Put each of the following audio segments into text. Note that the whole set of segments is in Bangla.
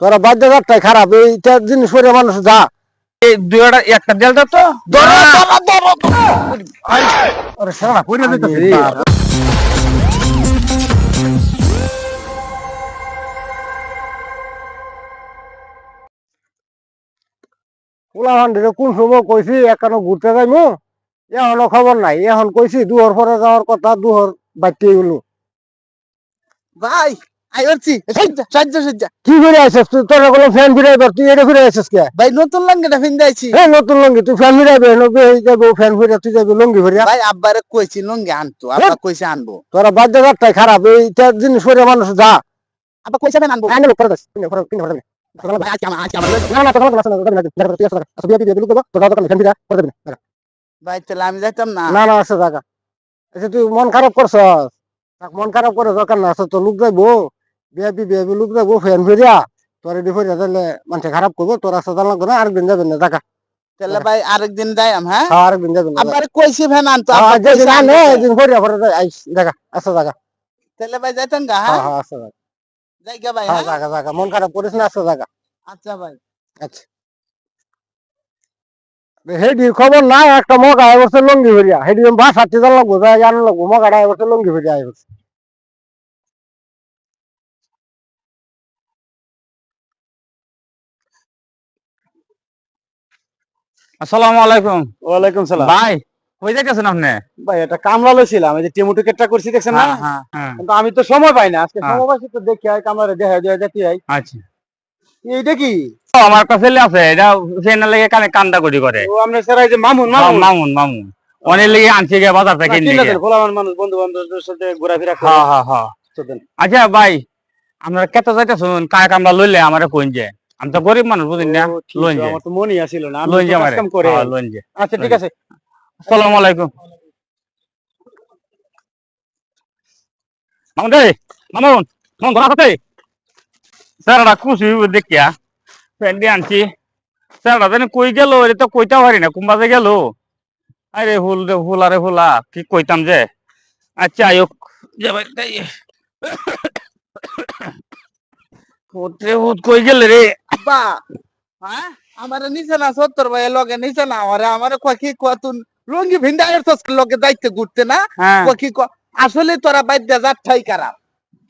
তোরা বাদ্যঘাটটাই খারাপ, এইটা জিনিস করে মানুষ যা এই দুইটা একটা দেল দাও তো ধরো না। ধরো ধরো আরে শালা কইরা দিতেছে আরে, বাবা। পোলাহান্ডিরে কোন সময় কইছি একানো ঘুরতে যাইমু, এখনো খবর নাই। এখন কইছি দুহর পরে যাওয়ার কথা, দুহর বাড়তে গেল। ভাই আইছি সহ্য সহ্য কি ফিরে আছিস তুই? তোর কোনো ফ্যান ফিরাইবার, তুই এটা ফিরে আছিস কে? ভাই নতুন লঙ্গিটা ফিন্দাইছি হ্যাঁ নতুন লঙ্গি, তুই ফ্যান ফিরাইবে নবী যাবো, ফ্যান ফিরে তুই যাবি লঙ্গি ফিরিয়া। ভাই আব্বারে কইছি লঙ্গি আনতো, আব্বা কইছে আনবো। তোরা বাদ্যঘাটটাই খারাপ, এইটা জিনিস করে মানুষ যা আব্বা কইছে আমি আনবো। আইনে লোক করে দাস ভাই আজকে আমার না না তোর লোক আছে না, তুই আসো আচ্ছা বিয়ে বিয়ে লোক দেবো, তোর দোকানে ফ্যান ফিরা করে দেবেন। ভাই তাহলে আমি যাইতাম না। না না আছে জায়গা। আচ্ছা তুই মন খারাপ করছস, মন খারাপ করে দরকার না আছে, তো লোক যাইবো বিয়ে বিয়ে লোক যাইবো ফ্যান ফিরিয়া, তোর এটি ফিরিয়া তাহলে মানুষ খারাপ করবো। তোর আসা জানা লাগবে না, আরেকদিন যাবেন না জায়গা। তাহলে ভাই আরেকদিন যাইম। হ্যাঁ আরেকদিন যাবেন না আব্বারে কইছি ফ্যান আনতো, আব্বা কইছে যেদিন আনে আনবো। এদিন ফিরিয়া পরে আইস জায়গা আছে জায়গা। তাহলে ভাই যাইতাম গা। হ্যাঁ হ্যাঁ হ্যাঁ আছে জায়গা, যাই গা ভাই। হ্যাঁ হ্যাঁ জায়গা জায়গা, মন খারাপ করিস না, আছে জায়গা। আচ্ছা ভাই। আচ্ছা হেডি খবর নাই, একটা মগা আয় বছর লঙ্গি ফিরিয়া, হেডি বাসাতে জান লাগবো, যাই জানা লাগবো, মগাটা আয় বছর লঙ্গি ফিরিয়া আয় বছর। আসসালামু আলাইকুম। ওয়ালাইকুম সালাম। ভাই কই যাইতেছেন আপনি? ভাই এটা কামলা লইছিলাম, এই যে টেমু টিকেটটা করছি দেখছেন না, হ্যাঁ হ্যাঁ কিন্তু আমি তো সময় পাই না আজকে, হ্যাঁ। সময় পাইছি তো দেখি আয় কামলারে দেখা যায় দেখি আই। আচ্ছা এইটা কি? ও, আমার একটা ছেলে আছে, এটা ফেনা লেগে কানে কান্দা করি করে। ও আমরা স্যার এই যে মামুন মামুন মামুন মামুন মামুন অনেক লেগে আনছে গিয়ে বাজার থেকে কিনে কিনা গিয়ে। দেন, খোলামান মানুষ, বন্ধু বান্ধবদের সাথে ঘোরাফেরা করে হ্যাঁ হ্যাঁ হ্যাঁ। তো দেন। আচ্ছা ভাই, আপনারা কত যাইতেছেন? কায় কামলা লইলে আমারে কইন যে, আমি তো গরিব মানুষ বুঝিন না। ও, ঠিক লইন আছে, যে আমার তো মনেই আসিল না, আমি লইন তো যে কাজ আমারে। কাম করে। হ্যাঁ লইন যে। আচ্ছা ঠিক আছে। আসসালামু আলাইকুম। মামুন রে, মামুন মামুন ঘর আছে? স্যারটা খুশি দেখিয়া ফ্যান্ডি আনছি। স্যারটা জানি কই গেল, এটা তো কইতে পারি না কোন বাজে গেল। আরে হুল রে হুল, আরে হুলা কি কইতাম যে। আচ্ছা আয়োক যে ভাই তাই পুত্রে হুত কই গেল রে? আব্বা হ্যাঁ আমারে নিছে না 70 ভাই লগে নিছে না, আমারে কয় কি কয় তুই লঙ্গি ভিন্দা এরছস লগে যাইতে ঘুরতে না। হ্যাঁ কয় কি কয় আসলে তোরা বাইদ্যা যাচ্ছাই খারাপ।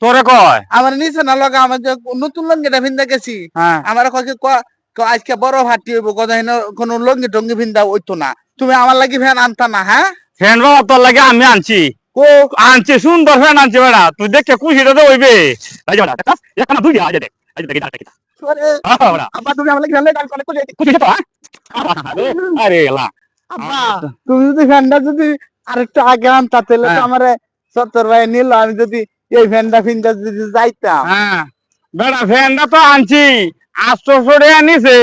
তোরে কয়? আমার নিচে না লগা, আমার যে নতুন লঙ্গিটা ভিন্দা গেছি, হ্যাঁ আমার কয় আজকে বড় ভাটি হইব, কথা কোন লঙ্গি টঙ্গি ভিন্দা হইতো না, তুমি আমার লাগি ফ্যান আনতা না। হ্যাঁ ফ্যান বাবা তোর লাগে আমি আনছি, ও আনছি সুন্দর ফ্যান আনছি বেড়া, তুই দেখে খুশিটা তো হইবে। এই যে বেড়া দেখ এখানে দুই আজ দেখ, এই যে দেখি আরে বেড়া আব্বা তুমি আমার লাগি ফ্যান লাগাই কোনে কোনে খুশি তো হ্যাঁ? আরে এলা আব্বা তুমি যদি ফ্যানটা যদি আরেকটু আগে আনতা তাহলে তো হ্যাঁ। আমারে 70 ভাই নিল, আমি যদি এই ফ্যানটা ভিন্দা যদি যাইতাম। হ্যাঁ বেড়া ফ্যানটা তো আনছি 800 টাকা নিছে,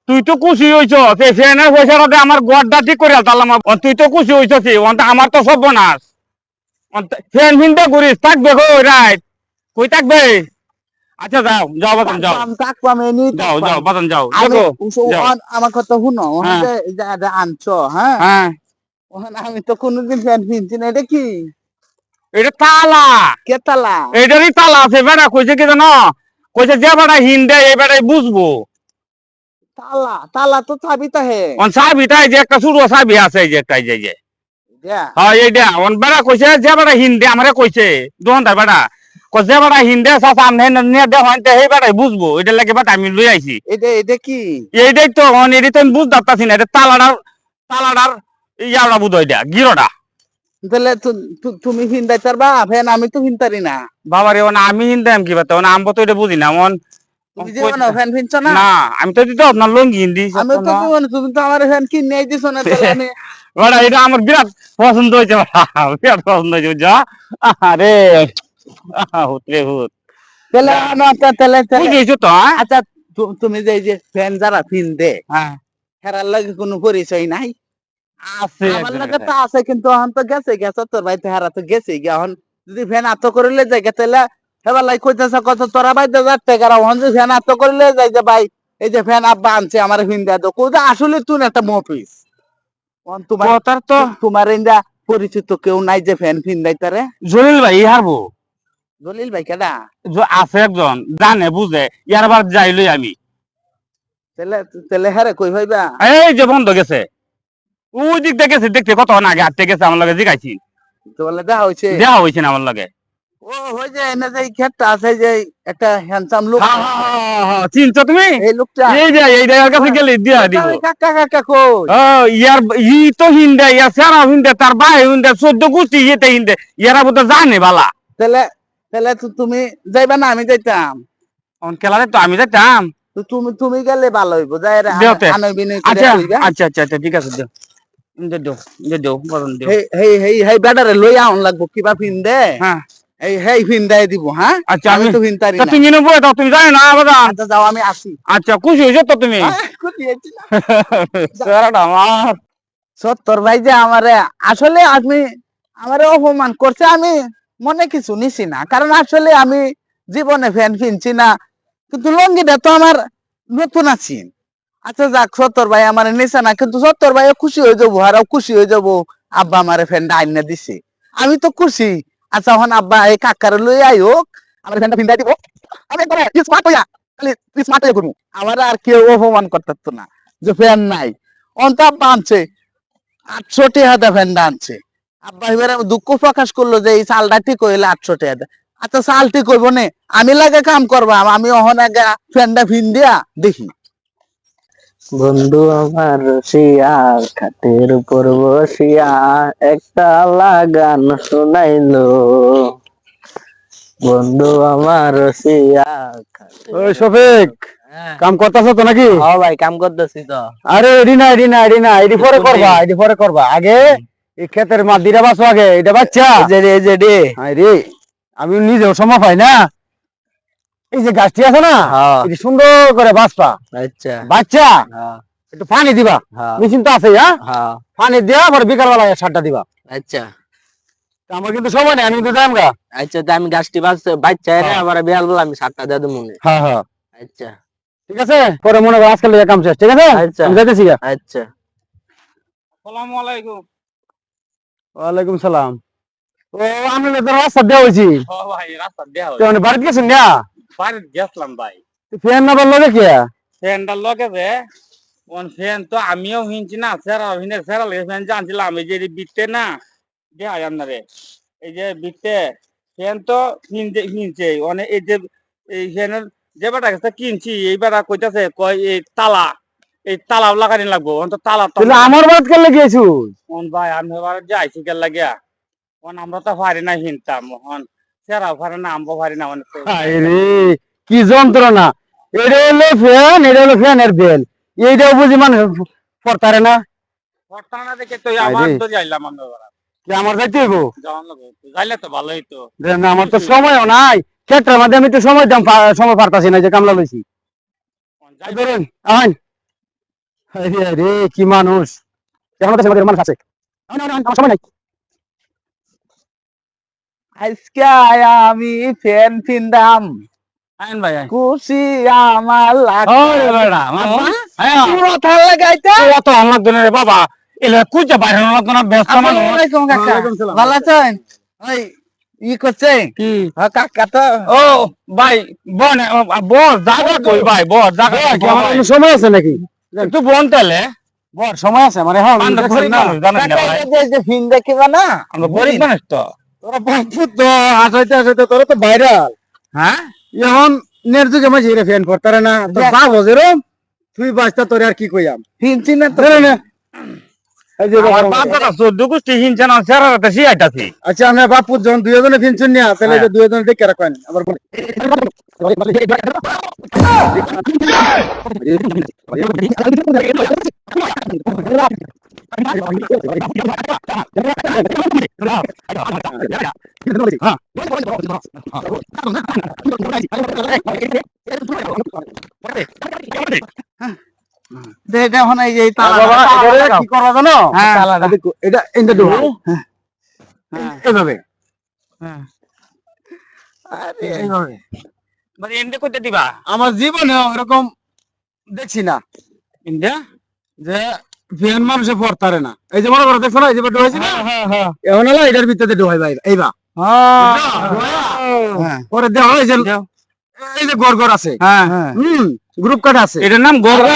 তুই তো খুশি হইছ, এই ফ্যানের পয়সাটাতে আমার গড়টা ঠিক করে আলতাম। তুই তো খুশি হইছ, আমার তো সব বোনাস। ফ্যান ফিনটা ঘুরিস থাকবে গো রাইট, কই থাকবে? আচ্ছা যাও যাও বাতন যাও, আমি থাকবাম এনি যাও যাও বাতন যাও আমি যাও। আমার কথা শুনো, হ্যাঁ। যে আনছো হ্যাঁ, হ্যাঁ ওখানে আমি তো কোনোদিন ফ্যান কিনছি না, এটা কি এটা তালা, কেতালা? এটারই তালা আছে। বেড়া কইছে কি জানো, কইছে যে বেড়া হিন্দে এই বেড়াই বুঝবো। তালা তালা তো চাবি তাহে চাবিটা এই যে একটা ছোট চাবি আছে, এই যে একটা এই যে হ্যাঁ এইটা বেড়া কইছে যে বেড়া হিন্দে আমারে কইছে দোকানদার বেড়া, যে বেড়া হিন্দে সামনে নিয়ে দেখেন সেই বেড়াই বুঝবো, এটা লাগে বেটা আমি লই আইছি। এটা এটা কি? এইটাই তো এটি তো আমি বুঝতে পারতাছি না, এটা তালাটার তালাটার ইয়াটা বুঝো, এটা গিরোটা। তাহলে তুমি হিন্দাই পারবা ফ্যান, আমি তো হিনতারি না। বাবা রে আমি হিন্দে আমি কি পারতাম না, আমি তো এটা বুঝি না মন। তুমি যে ফ্যান কিনছো না, না আমি তো দিতে আপনার লঙ্গি হিন্দি আমি তো তুমি তো আমার ফ্যান কিনে দিছো না, তাহলে আমি বেড়া এটা আমার বিরাট পছন্দ হয়েছে, বিরাট পছন্দ হয়েছে যা। আরে হুত রে হুত, তাহলে তাহলে বুঝেছো তো হ্যাঁ? আচ্ছা তুমি যে এই যে ফ্যান যারা ফিন দে হ্যাঁ হেরার লাগে কোনো পরিচয় নাই? আছে আমার লাগে তো আছে, কিন্তু এখন তো গেছে গেছে তোর ভাই তো হেরা তো গেছে গিয়া, এখন যদি ফ্যান আত্ম করিলে যাই তাহলে হেবার লাই কইতেছে কত তোরা ভাই যাচ্ছে কারা, এখন যদি ফ্যান আত্ম করিলে যাই যে ভাই এই যে ফ্যান আব্বা আনছে আমার ফিন দেয়া তো কোথা, আসলে তুই একটা মফিস তোমার কথার তো তোমার ইন্দা পরিচিত কেউ নাই যে ফ্যান ফিন দেয় তারে? জলিল ভাই হারবো, দলিল ভাই কেডা? আছে একজন জানে বুঝে ইয়ার আবার যাইলই আমি তেলে তেলে হারে কই ভাইবা? এই যে বন্ধ গেছে ওই দিক থেকে গেছে দেখতে কত আগে হাঁটতে গেছে আমার লগে জিগাইছি তো বলে দেখা হইছে। দেওয়া হয়েছে না আমার লগে ও হই যে এনে যে ক্ষেতটা আছে যে একটা হ্যান্ডসাম লোক চিনছো তুমি এই লোকটা এই জায়গার কাছে গেলে দিয়া দিব কাকা কাকা কই ও ইয়ার ই তো হিন্দে ইয়ার সারা হিন্দে তার ভাই হিন্দে 14 গোষ্ঠী ইয়েতে হিন্দে ইয়ারা বোধ জানে বালা তেলে তেলে তো তুমি যাইবা না আমি যাইতাম? অন খেলারে তো আমি যাইতাম তো তুমি তুমি গেলে ভালো হইব যাই রে দেওতে। আনই বিনই করে আচ্ছা কইবা। আচ্ছা আচ্ছা আচ্ছা ঠিক আছে দেও দেও বরণ দেও হেই হেই হেই হেই বেডারে লই আউন লাগবো কিবা ফিন দে। হ্যাঁ এই হেই ফিন দাই দিব হ্যাঁ। আচ্ছা আমি তো ফিন তারি তা না। তুমি নেবো তো তুমি জানো না বাজান আচ্ছা যাও আমি আসি। আচ্ছা খুশি হয়েছো তো তুমি খুশি হইছি না। সারাটা আমার সত্তর ভাই যে আমারে আসলে আপনি আমারে অপমান করছে আমি মনে কিছু নিছি না কারণ আসলে আমি জীবনে ফ্যান কিনছি না কিন্তু লঙ্গিটা তো আমার নতুন আছি। আচ্ছা যাক সত্তর ভাই আমার নিছে না কিন্তু সত্তর ভাই খুশি হয়ে যাবো আরও খুশি হয়ে যাবো আব্বা আমারে ফ্যানটা আইনা দিছে আমি তো খুশি। আচ্ছা এখন আব্বা এই কাকার লই আই হোক আমার ফ্যানটা ফিন্দাই দিব আমি একবারে স্মার্ট হইয়া খালি স্মার্ট হয়ে করবো আমার আর কেউ অপমান করতে না যে ফ্যান নাই অন্ত আব্বা আনছে 800 টাকা ফ্যানটা আনছে। আব্বা এবারে দুঃখ প্রকাশ করলো যে এই চালটা ঠিক হইলে 800 টাকা। আচ্ছা চাল ঠিক হইব নে আমি লাগে কাম করবা আমি অহন আগে ফ্যানটা ফিন দিয়া দেখি। বন্ধু আমার রসিয়া খাটের উপর বসিয়া একটা লাগান শোনাইলো বন্ধু আমার রসিয়া ওই শফিক কাম করতেছো তো নাকি? হ্যাঁ ভাই কাম করতেছি তো। আরে এডি পরে করবা আগে এই ক্ষেতের মাদিরা বাঁচো আগে এটা বাচ্চা এই যে রে আরে আমি নিজেও সময় পাই না এই যে গাছটি আছে না হ্যাঁ এটি সুন্দর করে বাঁচবা আচ্ছা বাচ্চা হ্যাঁ একটু পানি দিবা হ্যাঁ মেশিন তো আছে হ্যাঁ হ্যাঁ পানি দেওয়া পরে বিকাল বেলা সারটা দিবা আচ্ছা তা আমার কিন্তু সময় নেই আমি কিন্তু যাইম গা আচ্ছা তো আমি গাছটি বাচ্চা রে আমার বিয়াল বলে আমি 7টা দিয়ে দেব মনে। হ্যাঁ হ্যাঁ আচ্ছা ঠিক আছে পরে মনে করো আজকাল কাম শেষ ঠিক আছে আচ্ছা। আমি যাইতেছি গা। আচ্ছা আসসালামু আলাইকুম ওয়ালাইকুম সালাম ও আমি তো রাস্তা দেওয়া হয়েছি ও ভাই রাস্তা দেয়া তো মানে বাড়িতে গেছেন না বাড়ি গেছিলাম ভাই ফ্যান না বললো দেখি ফ্যানটার লগে যে ওন ফ্যান তো আমিও হিনছি না সেরা লাগে ফ্যান জানছিলাম এই যে বিটতে না দেয়া আপনারে এই যে বিটতে ফ্যান তো হিনছে অনেক এই যে এই ফ্যানের যে বেটা কাছে কিনছি এই বেটা কইতাছে কয় এই তালা লাগানি লাগবো অন তো তালা তাহলে আমার বাড়িতে কেন গিয়েছু অন ভাই আমি এবার যাইছি কেন লাগিয়া অন আমরা তো পারি না হিনতাম অন সেরাও পারে না আমবো পারি না অনেক রে কি যন্ত্রণা এটা হলো ফ্যান এটা হলো ফ্যানের বেল এইটাও বুঝি মানুষ পড়তারে না ঘটনা দেখে তো আমার তো যাইলাম আমরা কি আমার যাইতে হইব যাওয়ার লাগে যাইলে তো ভালোই তো না আমার তো সময়ও নাই ক্ষেত্রের মধ্যে আমি তো সময় দাম সময় পারতাছি না যে কামলা লইছি যাই ধরেন আইন রে কি মানুষ এখন তো আমাদের মানুষ আছে আমার সময় নাই আজকে আমি ফ্যান ফিন্দাম আইন ভাই আইন খুশি আমার ওরে বেড়া মামা হ্যাঁ মাথা লাগাইতা অত অনলাগ দনে রে বাবা এলে কুজা বাইরে অনলাগ দনে ব্যস্ত মানুষ আসসালামু আলাইকুম কাকা ওয়ালাইকুম সালাম। ভালো আছেন ওই ই করছে কি কাকা তো ও ভাই বনে বস জায়গা কই ভাই বস জায়গা কি আমার কোনো সময় আছে নাকি একটু বন তেলে বর সময় আছে মানে হ্যাঁ আমরা গরিব মানুষ জানেন না কাকা ভাই এই যে ফিন দেখিবা না আমরা গরিব মানুষ তো তোরা বাপু তো হাসাইতে হাসাইতে তোরা তো ভাইরাল হ্যাঁ এখন নের যুগে মাঝে এরা ফ্যান করতারে না তো দেখ। বাপ হজেরম তুই বাঁচতা তোর আর কি কইয়াম ফিনছি না তো না, না, না। এই যে আমার বাবা, বাপ দাদা 14 গোষ্ঠী হিনছে না সেরাতে সিয়াইতাছি আচ্ছা আমরা বাপু যখন দুইজনে ফিনছুন না তাহলে হ্যাঁ। যে দুইজনে দেখে রাখেন আবার বলে। এখন এই যে তালা বাবা, এবারে কি করবা জানো হ্যাঁ। এটা এটা দেবো এইভাবে এইভাবে মানে এন্ডে কইতে দিবা আমার জীবনে এরকম দেখছি না ইন্ডিয়া যে ফ্যান মানুষে পড়তারে না এই যে মনে করো দেখছো না এই যে ডুবাইছি না হ্যাঁ হ্যাঁ এখন হলো এটার ভিতরে ডুবাই ভাই এইবা হ্যাঁ পরে দেওয়া হয় যে দেও। এই যে গড় গড় আছে হ্যাঁ গ্রুপ কার্ড আছে এটার নাম গর্গ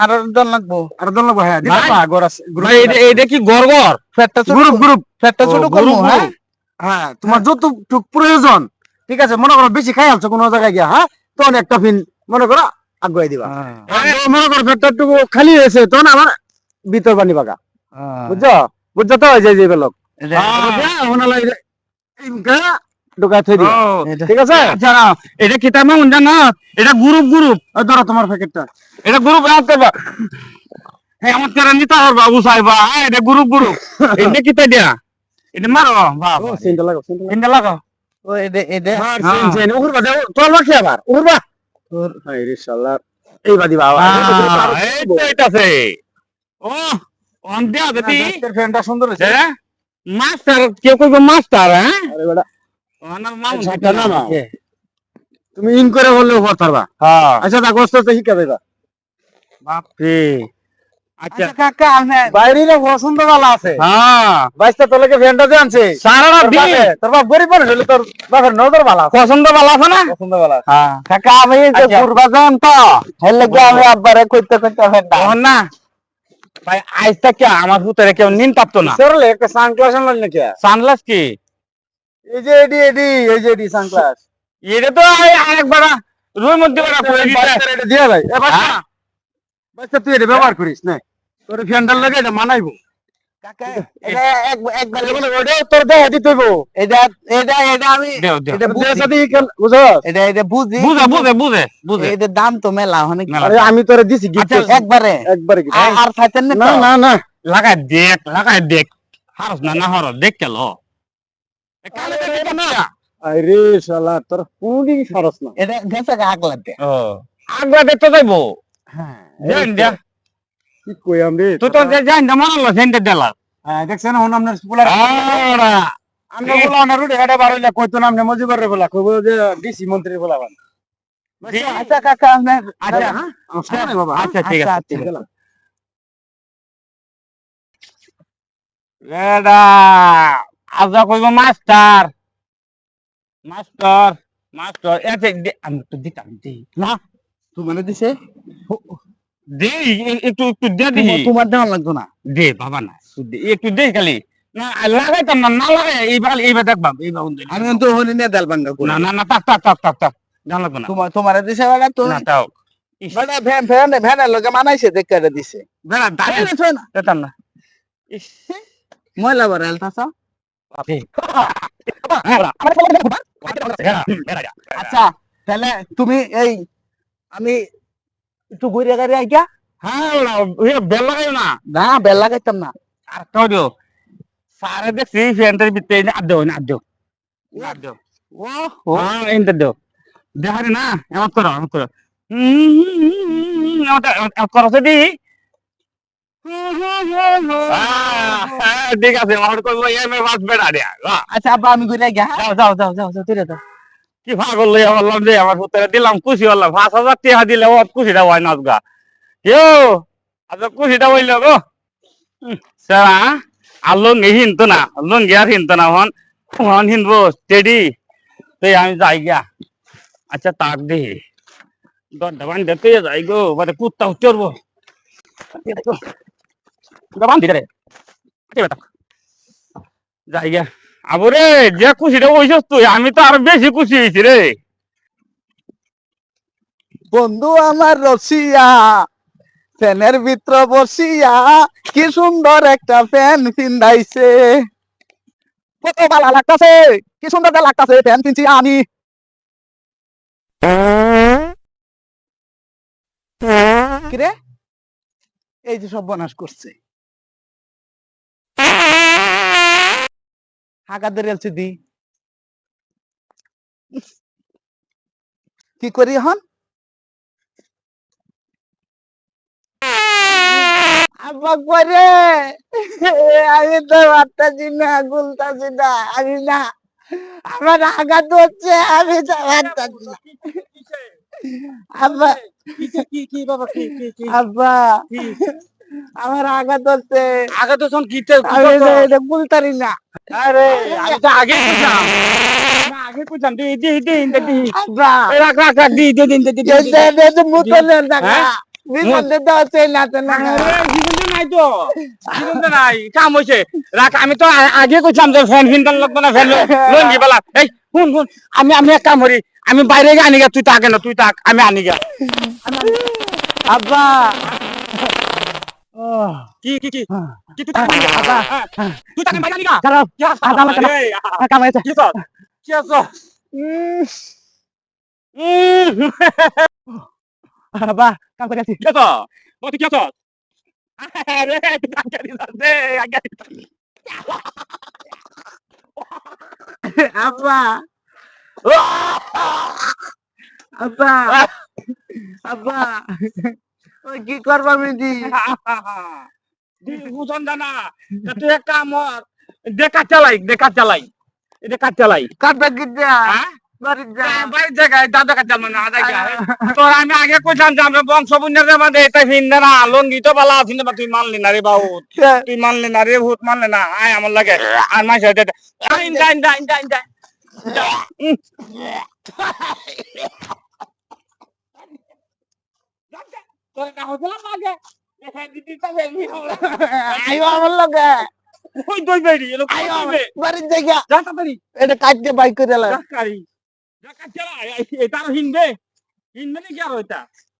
আর দল লাগবো আর দল লাগবো হ্যাঁ দিতে ভাই। পারবা, গড় আছে গ্রুপ ভাই এটা কি গর্গর ফ্যাটটা ছোট গ্রুপ গ্রুপ ফ্যাটটা ছোট ও, করবো group, হ্যাঁ হ্যাঁ তোমার যতটুক প্রয়োজন ঠিক আছে মনে করো বেশি খাই আলছো কোনো জায়গায় গিয়া হ্যাঁ তখন একটা ফিন মনে করো আগুয়াই দিবা আর যখন মনে করো পেটটাটুকু খালি হয়েছে তখন আবার ভিতর বানি বাগা বুঝছো বুঝছো তো ওই যে যে বেলক ঢুকায় থই দিবা ঠিক আছে আচ্ছা না, এটা কি তার মানে জানো এটা গ্রুপ গ্রুপ ওই ধরো তোমার প্যাকেটটা এটা গ্রুপ হ্যাঁ আমার তেরা নিতে হবে বাবু সাহেবা হ্যাঁ এটা গ্রুপ গ্রুপ এটা কি তাই দিয়া এটা মারো বাবা সিনটা লাগাও সিনটা লাগাও তিনটা লাগাও ও এডে এডে আর সিন সিন উড়বা দাও তোলবা কি আবার উড়বা হাই রে শালা এই বাদি বাবা এই তো এটাছে ও অন দেয়া দিদি ফ্যানটা সুন্দর হয়েছে হ্যাঁ মাস্টার কেউ কইবো মাস্টার হ্যাঁ আরে বেটা ওনার মাউন্ট ঝাঁটা নামাও। তুমি ইন করে বললেও পারবা হ্যাঁ আচ্ছা তা কষ্ট তো শিখা দেবা বাপরে আচ্ছা আচ্ছা কাকা আমি বাইরে পছন্দ ভালো আছে হ্যাঁ বাইশটা তোলাকে ফ্যানটা যে আনছে সারাটা তোর দিন বাপে- তোর বাপ গরিব মানুষ হলে তোর বাপের নজর ভালো আছে পছন্দ ভালো আছে না পছন্দ ভালো আছে হ্যাঁ কাকা আমি যে আচ্ছা। ঘুরবা যাম তো হেল লাগি আমি আব্বারে কইতে কইতে ফেন্ডা তখন না ভাই আজ থেকে আমার পুতরে কেউ নিন পারতো না সরলে একটা সানগ্লাস আনলেন নাকি সানগ্লাস কি এই যে এডি এডি এই যে এডি সানগ্লাস এটা তো আরেকবার রুই মধ্যে বড় করে দিতে বাচ্চার এটা দিয়ে ভাই এ বাচ্চা হ্যাঁ। বাচ্চা তুই এটা ব্যবহার করিস না তোর ফ্যানটার লাগে এটা মানাইবো কাকা এটা একবার ওটা তোর দেয় দিতে হইব এটা এটা এটা আমি দেও দেও এটা বুঝি সাথে বুঝছ এটা এটা বুঝি বুঝে বুঝে বুঝে বুঝে এটা দাম তো মেলা অনেক মেলা। আরে আমি তোরে দিছি গিফট আচ্ছা, একবারে একবারে gift। আর খাইতেন না না তো? না না লাগাই দেখ হারস না না হরস দেখ কেল কালে দেখ না আরে শালা তোর কোনদিন খরচ না এটা গেছে আগলা দে ও আগবা দেখতে যাইবো হ্যাঁ জান দিয়া কি কই আমি তুই তো জান না মানলো সেন্টার দেলা হ্যাঁ দেখছেন হন আপনার স্কুলার আড়া আমরা বলা না রুডে গাড়ি বার হইলে কইতো না আমনে মজিবর রে বলা কইবো যে ডিসি মন্ত্রী বলা বান আচ্ছা কাকা আমি আচ্ছা সামনে বাবা আচ্ছা ঠিক আছে আচ্ছা, ঠিক আছে রেডা আজা কইবো মাস্টার মাস্টার মাস্টার এতে আমি তো দিতাম দি না তুই মানে দিছে দে একটু একটু দে দিহি তোমার দেওয়া লাগতো না দে বাবা না দে একটু দে খালি না লাগাইতাম না না লাগাই এইবার দেখবা এইবার আমি তো হলি না দাল ভাঙ্গা করে না না না তাক তাক তাক তাক তাক জানা লাগবে না তোমার তোমার দিছে বাবা তো না তাও মানে ভ্যান ভ্যান ভ্যানের লগে মানাইছে দেখে এটা দিছে বেড়া দাঁড়িয়ে দাঁড়িয়ে না যেতাম না ইস ময়লা বড় হেলতাছ বাপরে আচ্ছা তাহলে তুমি এই আমি একটু ঘুরে গাড়ি আইগা হ্যাঁ বেল লাগাই না না বেল লাগাইতাম না আর তাও দিও সারে দেখছি ফ্যানটার ভিতরে আদ দেও আদ দেও আদ দেও ও হ্যাঁ এনতে দেও দেখারে না এমন করো এমন করো করো সেটি ঠিক আছে আমার কইব এমএ বাস বেড়া দেয়া আচ্ছা আব্বা আমি ঘুরে আইগা যাও যাও যাও যাও যাও তুই যাও কি পাগল লইয়া বললাম যে আমার পুত্রে দিলাম খুশি হলাম 5,000 টাকা দিলে ও খুশিটা হয় না গা কেউ আজ খুশিটা হইল গো সারা আলং হিনতো না আলং গিয়ার হিনতো না হন হিনবো টেডি তুই আমি যাই গিয়া আচ্ছা তাক দে দরটা বান্ধে তুই যাই গো বাদে কুত্তা উঠরবো বান্ধি রে যাই গিয়া আবরে যে খুশিটা হইছস তুই আমি তো আরো বেশি খুশি হয়েছি রে বন্ধু আমার রসিয়া ফ্যানের ভিতর বসিয়া কি সুন্দর একটা ফ্যান পিন্দাইছে কত ভালো লাগতাছে কি সুন্দর লাগতাছে ফ্যান কিনছি আমি কিরে এই যে সব বনাশ করছে হাগাদের এলসিডি কি করি এখন আব্বা করে আমি তো ভাবতাছি না গুলতাছি না আমি না আমার আঘাত হচ্ছে আমি তো ভাবতাছি না আব্বা কি বাবা কি আব্বা আমার আগা ধরছে আগে তো শোন কিতে আমি এটা বলতারি না আরে আমি তো আগে কইতাম না আগে কইতাম দি দি দি দি আব্বা রাখ রাখ রাখ দি দি দি দি এটা মুতলে টাকা হ্যাঁ? বিপদে দাওতে না তো না জীবন নাই তো জীবন নাই কাম হইছে রাখ আমি তো আগে কইতাম যে ফ্যান ফিনটার লাগবে না ফ্যান লোন দিবালা এই শুন শুন আমি এক কাম করি আমি বাইরে গিয়ে আনিগা তুই তাকে না তুই তাক আমি আনিগা আব্বা কি কি কি কি তুই তাকে আনিগা তুই তাকে বাইরে আনিগা খারাপ কি হাস কামাইছে কি তো কি আছো আব্বা কাম করে আছি কি তো তুই কি আছো আরে তুই কাকে দিছ দে আগে আব্বা আব্বা আব্বা ওই কি করবা মিদি বুঝন জানা তুই একটা আমার দেখা চালাই কাটা গিদ্দা হ্যাঁ বাড়ি যা বাইর জায়গায় দাদা কাচাল মানে আদা গায় তোর আমি আগে কইতাম যে আমরা বংশ বুন্যার মধ্যে এটা ভিন্দা না লঙ্গি তো বালা আছে না তুই মানলি না রে বাবু তুই মানলি না রে ভূত মানলি না আয় আমার লাগে আর মাইস হইতে ডাইন ডাইন ডাইন ডাইন ডাইন তোর না হইলা লাগে এখানে দিদি তো বেবি হলো আইও আমার লগে ওই দই বেরি এলো আইও কইবে বাড়ি জায়গা যা তাড়াতাড়ি এটা কাটতে বাই করে যা কারি যা কাচলা এটা হিনবে হিনবে কি আর হইতা